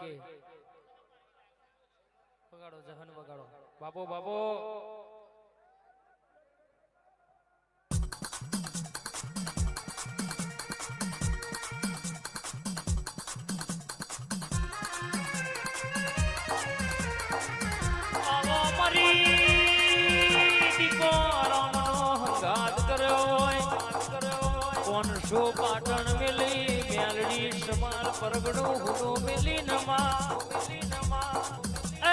કે વગાડો જહન વગાડો બાપો બાપો શો પાટણ મેલી મેલડી સમાલ પરગડો હુનો મેલી નમા એ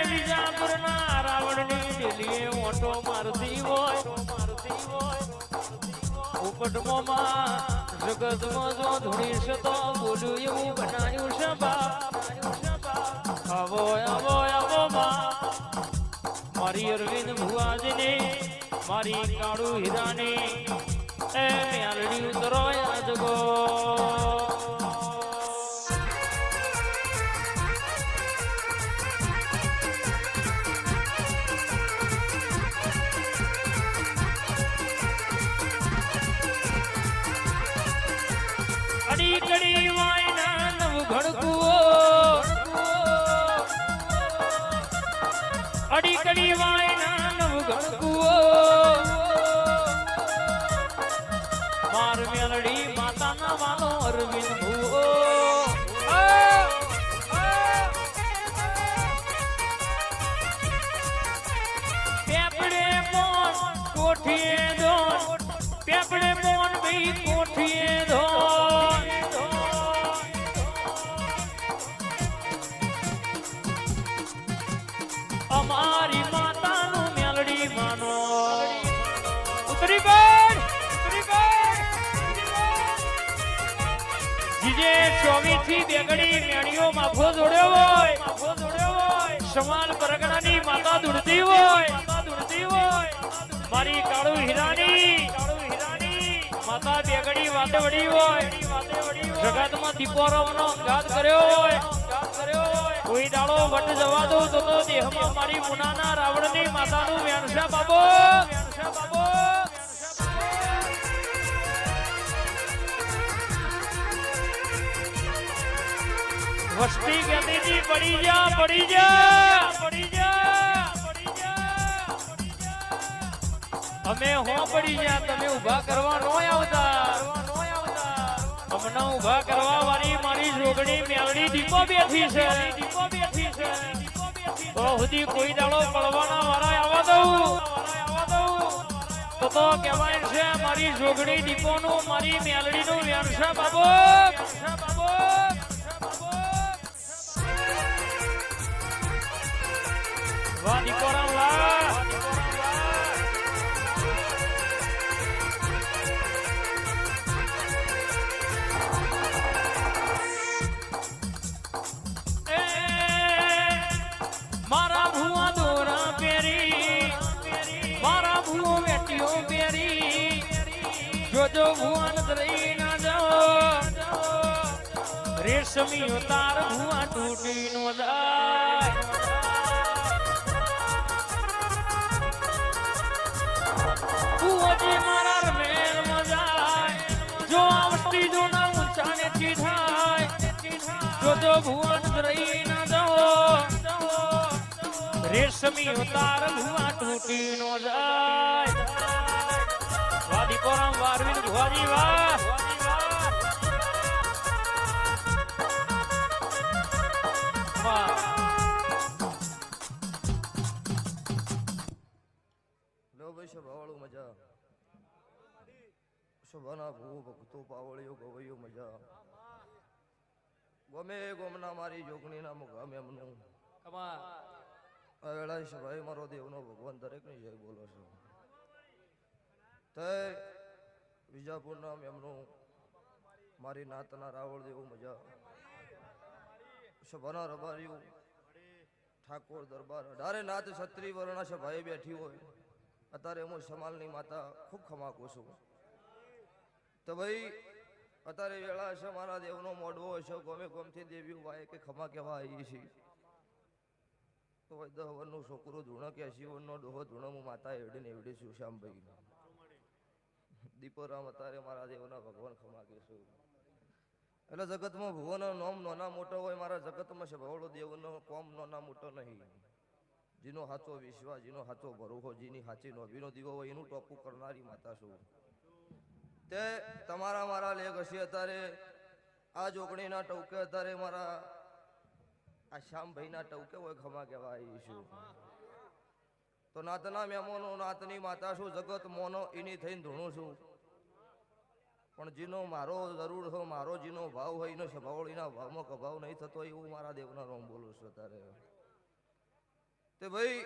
વિજાપુરના રાવણની ડેલીએ ઓટો મારતી હોય ઉપટમાં જગતમાં જો ધૂણીશ તો બોલ્યું એવું બનાવ્યું છે બા આવો આવો આવો માં મારી અરવિંદ ભુવાજીને મારી કાળુ હીરાની એ મેલડી ઉતરો યાદગો અડી કડી વાયના નવ ઘડકુઓ અડી કડી વાયના નવ ઘડકુઓ માર મેલડી માતાના વાલો અરવિંદ ભુવો પેપડે મોન કોઠીએ ધોન પેપડે મોન ભઈ કોઠીએ ધોન અમારી માતાનું મેલડી માનો ઉતરી ગઈ જીજે 24 થી બેગડી મેણીઓ માફો જોડ્યો હોય સમાન પરગણાની માતા દુડતી હોય મારી કાળુ હીરાની માતા બેગડી વાતે વડી હોય જગતમાં દીપોરમનો ઘાત કર્યો હોય કોઈ દાડો વટ જવા દો તો દેહમાં મારી મુનાના રાવણની માતાનું વેણસા બાબો વસ્તી ગતિથી પડી જા અમે હો પડી જા તમે ઊભા કરવા નો આવતા અમને ઊભા કરવા વાળી મારી જોગણી મેલડી દીપો બેઠી છે તો સુધી કોઈ દાડો પડવાના વાળા આવવા દઉં તો કહેવાય છે મારી જોગણી દીપોનું મારી મેલડીનું વેણસા બાબો વાહ દીપોરામ વાહ મારા ભુવા દોરા પેરી મારા ભુવો વેટીઓ પેરી જોજો ભુવન રહી ના જાઓ રેશમી તાર ભુવા તૂટી નો જાય ભુવાજી મારા રમેલ મજાય જો આવતી જો ના ઊંચાને ચીઠાય જોજો ભુવન રહી ના જાઓ રેશમી તાર ભુવા તૂટી નો જાય વાદી કોરામ વારવીન ભુવાજી વાહ લો ભાઈ સભાવાળું મજા સભાના ભૂ ભક્તો પાવળિયો ગવૈયો મજા ગમે ગોમના મારી જોગણીના મુગામ એમનું આ વેળાએ સભાએ મારો દેવનો ભગવાન દરેકની જય બોલો છો તે વિજાપુરના એમનું મારી નાતના રાવળ દેવું મજા સભાના રબારીઓ ઠાકોર દરબાર 18 નાથ ક્ષત્રિય વર્ણ સભાએ બેઠી હોય અત્યારે હું સમાલની માતા ખૂબ ખમાકું છું તો ભાઈ અત્યારે વેળા છે મારા દેવનો મોડવો હશે ગમે ગમથી દેવી વાય કે ખમા કહેવા આવી છે તો 10 વર્ષનું છોકરું ધૂણો કે 80 વર્ષનો ડોહો ધૂણો હું માતા એવડીને એવડી છું શ્યામભાઈ દીપોરામ અત્યારે મારા દેવના ભગવાન ખમા કે છું એટલે જગતમાં ભુવનો નોમ નાના મોટો હોય, મારા જગતમાં છે ભવળો દેવનો કોમ નાના મોટો નહીં. જેનો હાચો વિશ્વાસ, જેનો હાચો ભરોહો, જેની હાચી નોભીનો દીવો હોય એનું ટોપું કરનારી માતા છું. તે તમારા મારા લેખ હશે અત્યારે આ જોગણીના ટવકે, અત્યારે મારા આ શ્યામભાઈના ટવકે હોય ખમા કહેવા આવી છું. તો નાતના મહેમાનો નાતની માતા છું, જગત મોનો એની થઈને ધૂણું છું. પણ જેનો મારો જરૂર હોય, મારો જેનો ભાવ હોય એનો સ્વભાવળીના ભાવમાં કભાવ નહીં થતો, એવું મારા દેવના રોમ બોલું છું અત્યારે. તે ભાઈ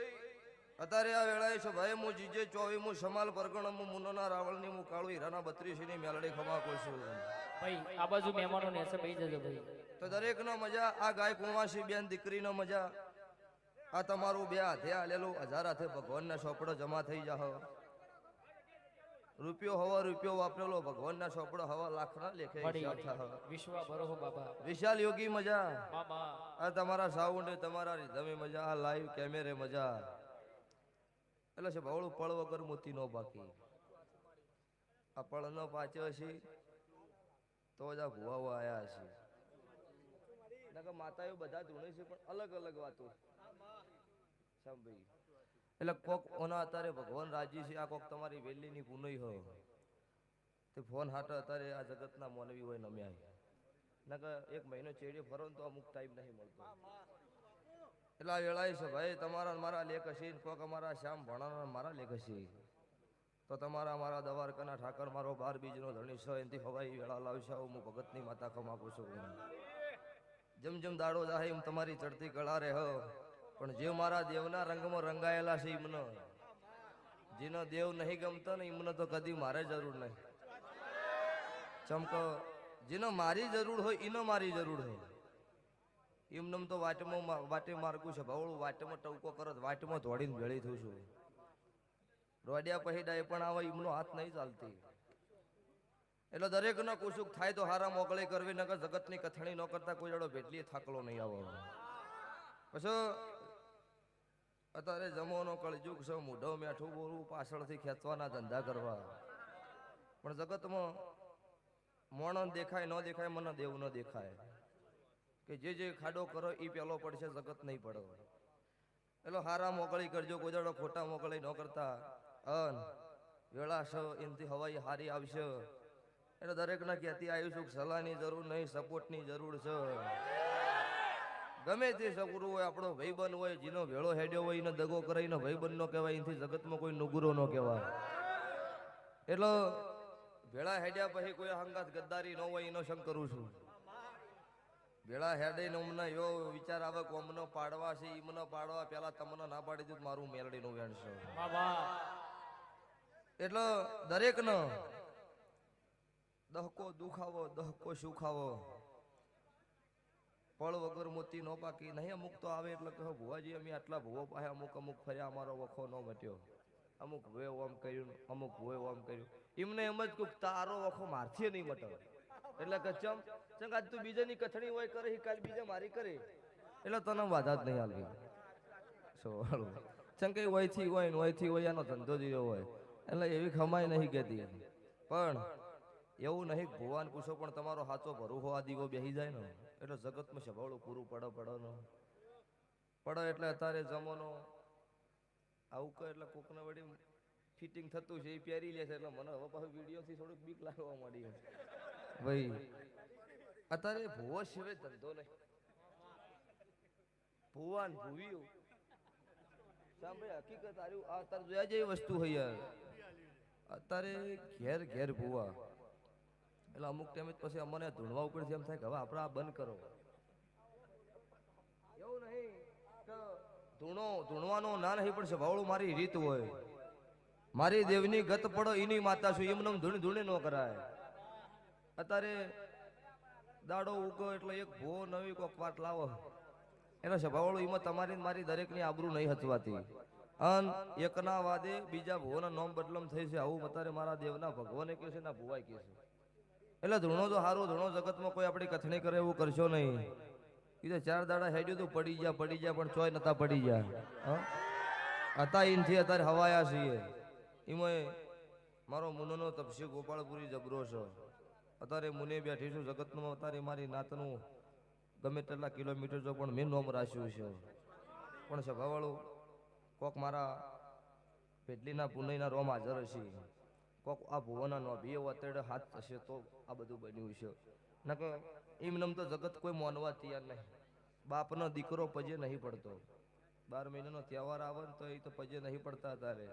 અત્યારે આ વેળાએ છે ભાઈ હું જીજે ચોવી હું સમાલ પરગણ હું મુન્નના રાવળની હું કાળુ હીરાના 32 ની મેલડી ખમા કોઈ છું. ભાઈ આ બાજુ મહેમાનો ને એસે બેસી જજો ભાઈ. તો દરેકનો મજા, આ ગાય કુંવાસી બેન દીકરીનો મજા, આ તમારું બે હાથે આલેલું 1000 હાથે ભગવાનના ચોપડો જમા થઈ જાહો. રૂપિયો હવા રૂપિયો વાપરેલો ભગવાનના ચોપડો હવા લાખના લેખે હિસાબ થાહ. વિશ્વ બરોહો બાબા. વિશાલ યોગી મજા, બાબા આ તમારા સાઉન્ડે, તમારા રીધમે મજા, આ લાઈવ કેમેરે મજા. એટલે છે ભવળું પળ વગર મોતી નો બાકી. આ પળ ન પાચ્યો છે તો જ આ ભુવાઓ આયા છે. માતાઓ બધા ધૂણે છે પણ અલગ અલગ વાતો સાંભળી. એટલે કોક ઓના અત્યારે ભગવાન રાજી છે, આ કોક તમારી વેલીની પુનઈ હોય તે ફોન હાટે અત્યારે આ જગતના મોનવી હોય નમ્યા. નકર એક મહિનો ચેડે ફરો તો અમુક ટાઈમ નહીં મળતો. એટલે આ વેળાએ છે ભાઈ તમારા મારા લેખ હશે, કોક અમારા શ્યામ ભણાના મારા લેખ હશે, તો તમારા મારા દવારકાના ઠાકર મારો 12 બીજનો ધણી છે એનથી હવાઈ વેળા લાવશે. હું ભગતની માતા ખમાકું છું. જેમ જેમ દાડો જાય એમ તમારી ચડતી કળા રહે, પણ જે મારા દેવના રંગમાં રંગાયેલા છે એમને, જેનો દેવ નહીં ગમતો ને એમને તો કદી મારે જરૂર નહીં. ચમકો જેનો મારી જરૂર હોય એનો મારી જરૂર હોય. એમને તો વાટે માર્ગું છે ભવળું, વાટમાં ટવકો કરો વાટમાં ધોડીને ભેળી થયું છું. રોડિયા પહેડા એ પણ આવે એમનો હાથ નહીં ચાલતી. એટલે દરેકનો કુસુક થાય તો હારા મોકળી કરવી, નકર જગતની કથણી ન કરતા કોઈ જડો ભેટલી થાકલો નહીં આવો. પછી અત્યારે જમોનો કળજુગ છે, મૂઢો મેઠું બોલવું, પાછળથી ખેંચવાના ધંધા કરવા. પણ જગતમાં મોણ દેખાય ન દેખાય, મને દેવ ન દેખાય. કે જે ખાડો કરો એ પેલો પડશે, જગત નહીં પડો. એટલે હારા મોકળી કરજો, કોઈ જડો ખોટા મોકળી ન કરતા. અન વેળા છે એનથી હવાઈ હારી આવશે. એટલે દરેકના કહેતી આવ્યું છું, સલાહની જરૂર નહીં, સપોર્ટની જરૂર છે. ગમે તે સગુરુ હોય, આપણો ભાઈબંધ હોય, જેનો ભેળો હેડ્યો હોય એને દગો કરાવીને ભાઈબંધ નો કહેવાય, એનાથી જગતમાં કોઈ નુગુરો ન કહેવાય. એટલે ભેળા હેડ્યા પછી કોઈ હંગાત ગદ્દારી ન હોય એનો સંગ કરું છું. ભેળા હેડે ને અમને એવો વિચાર આવે કે અમને પાડવા છે, એમને પાડવા પેલા તમને ના પાડી દીધું મારું મેલડીનું વેણ છે. એટલે દરેકનો દહકો દુખાવો, દહકો સુખાવો, પળ વગર મોતી નો પાકી નહીં. અમુક તો આવે એટલે કહો ભુવાજી અમે આટલા ભુવો પાસે અમુક ફર્યા, અમારો વખો ન મટ્યો. અમુક ભુએ ઓમ કર્યું, અમુક ભુએ ઓમ કર્યું. એમને એમ જ કહું તારો વખો મારથી નહીં મટો. એટલે કે ચમ આજ તું બીજાની કથણી હોય કરે, કાલ બીજા મારી કરે, એટલે તને વાધા જ નહીં હાલવી. ચંકઈ વયથી હોય ને વયથી હોય એનો ધંધો જીરો હોય, એટલે એવી ખમાઈ નહીં કહેતી. પણ એવું નહીં ભુવાન પૂછો પણ તમારો હાચો ભરૂહો આ દીવો બેસી જાય ને એટલે જગતમાં સભાવડું પૂરું પડો એટલે અત્યારે જમોનો આવું કહે એટલે કોકને વળી ફિટિંગ થતું છે એ પહેરી લે છે. એટલે મને હવે પાછું વિડીયોથી થોડુંક બીક લાગવા માંડી. ભાઈ અત્યારે ભુવો સિવાય ધંધો નહીં. ભુવાન ભૂવ્યું સાંભળે હકીકત આ અત્યારે જોયા જેવી વસ્તુ હોય યાર. અત્યારે ઘેર ઘેર ભુવા, એટલે અમુક ટાઈમ પછી અમને ધૂણવા ઉપરથી એમ થાય કે હવે આપણે આ બંધ કરો. એવું નહીં કે ધૂણવાનો ના નહીં પણ સ્વભાવળું મારી રીત હોય. મારી દેવની ગત પડો એની માતા છું, એમને ધૂણી ન કરાય. અત્યારે દાડો ઉગો એટલે એક ભૂવો નવી કોક વાત લાવો, એનો સ્વભાવળું એમાં તમારી મારી દરેકની આબરૂ નહીં હચવાતી. અન એકના વાદે બીજા ભુવોના નામ બદલમ થઈ છે. આવું અત્યારે મારા દેવના ભગવાને કહે છે, ના ભુવાય કહે છે. એટલે ધૂણો તો સારું, ધૂણો જગતમાં કોઈ આપણી કથણી કરે એવું કરશો નહીં. કીધે 4 દાડા હેડ્યું તું પડી જા પણ ચોય નતા પડી ગયા હતા. એનથી અત્યારે હવાયા છીએ. એમાં મારો મુનોનો તપસી ગોપાળપુરી જબરો છે. અત્યારે મુને બેઠી છું જગતમાં અત્યારે મારી નાતનું ગમે તેટલા કિલોમીટર જો પણ મેં નોમ રાખ્યું છે પણ સભાવાળું કોક મારા પેટલીના પુનઈના રોમ હાજર હશે કોક આ ભુવના નો બે અત્યારે હાથ થશે તો આ બધું બન્યું છે નકર એમ તો જગત કોઈ માનવા તૈયાર નહીં બાપનો દીકરો પજે નહીં પડતો 12 મહિનાનો તહેવાર આવે ને તો એ તો પજે નહીં પડતા તારે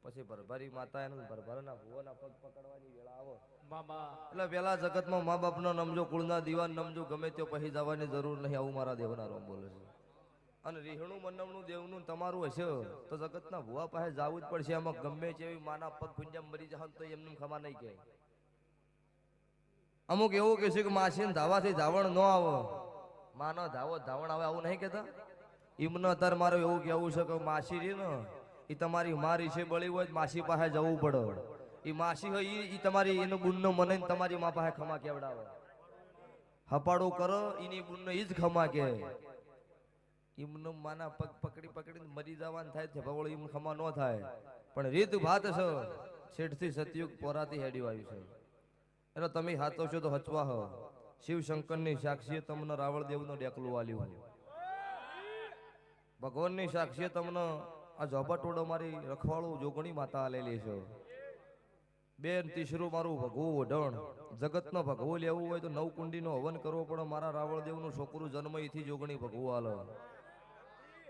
પછી ભરભરી માતા એને ભરભરના ભુવના પગ પકડવાની વેળા આવે એટલે પેલા જગતમાં મા બાપનો નમજો કુળના દીવાન નમજો ગમે તે પછી જવાની જરૂર નહીં આવું મારા દેવના રોમ બોલે છે અને રીહણું મનમનું દેવનું તમારું હશે તો જગતના ભુવા પાસે જવું જ પડશે આમાં ગમે છે એવી માના પગ પુંજા મરી જાય તો એમને ખમા નહીં કહે અમુક એવું કે છે કે માસીને ધાવાથી ધાવણ ન આવે માનો ધાવો ધાવણ આવે આવું નહીં કહેતા એમને અત્યારે મારે એવું કહેવું છે કે માસી રી ને એ તમારી મારી છે બળી હોય માસી પાસે જવું પડે એ માસી હોય એ તમારી એનો બુનનો મને તમારી મા પાસે ખમા કેવડાવે હપાડું કરો એની બુનનો એ જ ખમા કે એમનો માના પગ પકડી પકડીને મરી જવાનું થાય છે ભગવાન એમ ખમા ન થાય પણ રીત ભાત છે છેડથી સતયુગ પોરાથી હેડી આવ્યું છે એટલે તમે હાથો છો તો હચવા હો શિવ શંકરની સાક્ષીએ તમને રાવળ દેવનો ડેકલું આલ્યું ભગવાનની સાક્ષીએ તમને આ ઝોપટોડો મારી રખવાળું જોગણી માતા આલેલી છે બેન તીસરું મારું ભગવું ઓઢણ જગતનો ભગવું લેવું હોય તો 9 કુંડીનો હવન કરવો પડે મારા રાવળ દેવનું છોકરું જન્મ એથી જોગણી ભગવું આલો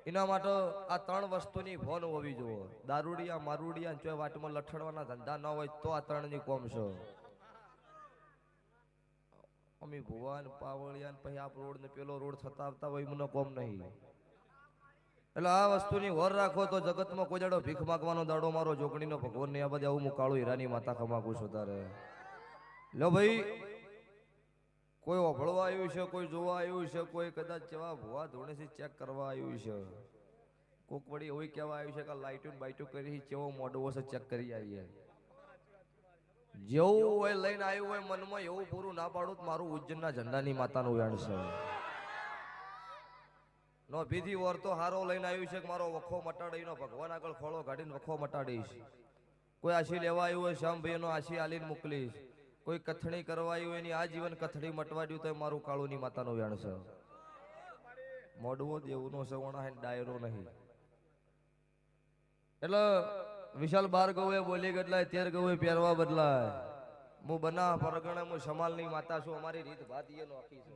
એના માટે આ 3 વસ્તુની ભોન હોવી જોઈએ દારૂડિયા મારુડિયા ચોય વાટમાં લઠડવાના ધંધા ન હોય તો આ 3ની કોમ છે અમી ભુવાન પાવળિયા પછી આપ રોડ ને પેલો રોડ થતા આવતા હોય મને કોમ નહીં એટલે આ વસ્તુની વર રાખો તો જગતમાં કોઈ દાડો ભીખ માંગવાનો દાડો મારો જોગણીનો ભગવાન ને આ બધે આવું હું કાળું હીરાની માતા ખમાકું છું તારે લો ભાઈ કોઈ ઓભળવા આવ્યું છે કોઈ જોવા આવ્યું છે કોઈ કદાચ જેવા ભુવા ધોણેથી ચેક કરવા આવ્યું છે કોક વળી એવું કહેવા આવ્યું છે કે લાઇટું બાઇટું કરી કેવો મોડવો છે ચેક કરી આવીએ જેવું હોય લઈને આવ્યું હોય મનમાં એવું પૂરું ના પાડું તો મારું ઉજ્જૈનના ઝંડાની માતાનું વેણ છે નો ભીધી વર તો હારો લઈને આવ્યું છે કે મારો વખો મટાડીનો ભગવાન આગળ ખોળો કાઢીને વખો મટાડીશ કોઈ આશી લેવા આવ્યું હોય શ્યામભાઈ નો આશી આલીને મોકલીશ કોઈ કથણી કરવા આવ્યું એની આ જીવન કથણી મટવા દઉં તો મારું કાળુની માતાનું વેણ છે મોડવો દેવનો સવણા હે ડાયરો નહીં એટલે વિશાલ 12 ગૌએ બોલી બદલાય 13 ગૌએ પહેરવા બદલાય હું બના પરગણે હું સમાલની માતા છું અમારી રીત ભાત એનો આખી છે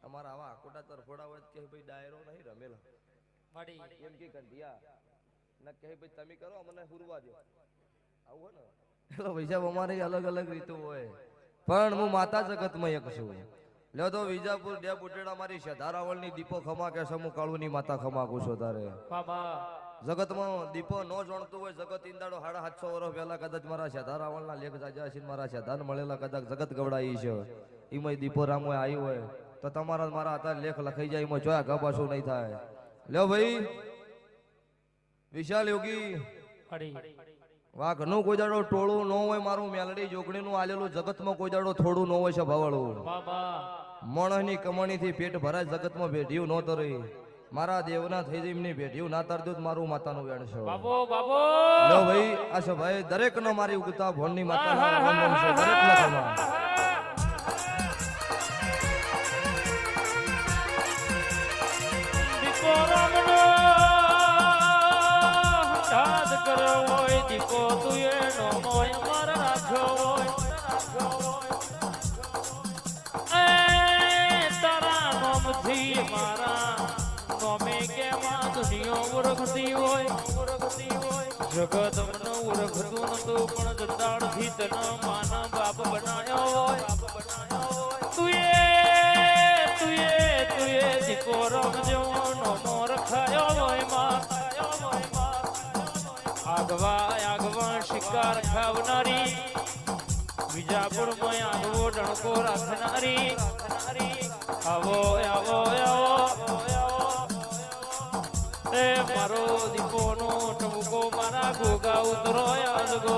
અમારા આવા આકોટા તરફોડા હોય કે ભાઈ ડાયરો નહીં રમેલા એમ કે કંધિયા ના કહે ભાઈ તમે કરો મને હુરવા દો આવું હોય ને એટલે ભાઈ અમારી અલગ અલગ રીતો હોય પણ હું માતા જગતમાં એક છું લ્યો તો વિજાપુર ડે બુટેડા મારી શધારાવળની દીપો ખમા કે સમૂહ કાળુની માતા ખમાકું છો તારે જગતમાં દીપો ન જાણતું હોય જગત ઈંદાડો 750 વર્ષ પહેલા કદાચ મારા શધારાવળના લેખ જાજા છે મારા શધાન મળેલા કદાચ જગત ગવડાઈ છે એમાં દીપો રામ હોય આવ્યું હોય તો તમારા મારા અત્યારે લેખ લખાઈ જાય એમાં જોયા ગપાશું નહીં થાય લ્યો ભાઈ વિશાલ યોગી વાઘનું કોઈ દાડો ટોળું ન હોય મારું મેલડી જોગણીનું આલેલું જગતમાં કોઈ દાડો થોડું ન હોય છે ભાવળું મણની કમણીથી પેટ ભરાય જગતમાં ભેઢિયું ન તરી મારા દેવના થઈ જાય એમની ભેઢિયું ના તરતું મારું માતાનું વેણ છે લો ભાઈ આ છે ભાઈ દરેક નો મારી ઉગતા ભોનની માતાના નામ છે દરેક ના ખમા યાદ કરો હોય દીકો તું એનો મોય માર રાખ્યો હોય એ તારા નામથી મારા નોમે કેવા દુનિયા ઓળખતી હોય જગત મને ઓળખતું નતું પણ જડાળથી તને માના બાપ બનાવ્યો હોય તુએ દીકો રમ જેવો નોમો રખાયો હોય માં આગવા શિકાર ખાવનારી વિજાપુરમાં આગવો ડણકો રાખનારી આવો આવો આવો એ મારો દીપોનો ટમકો મારા ગોગા ઉતરો યાદ ગો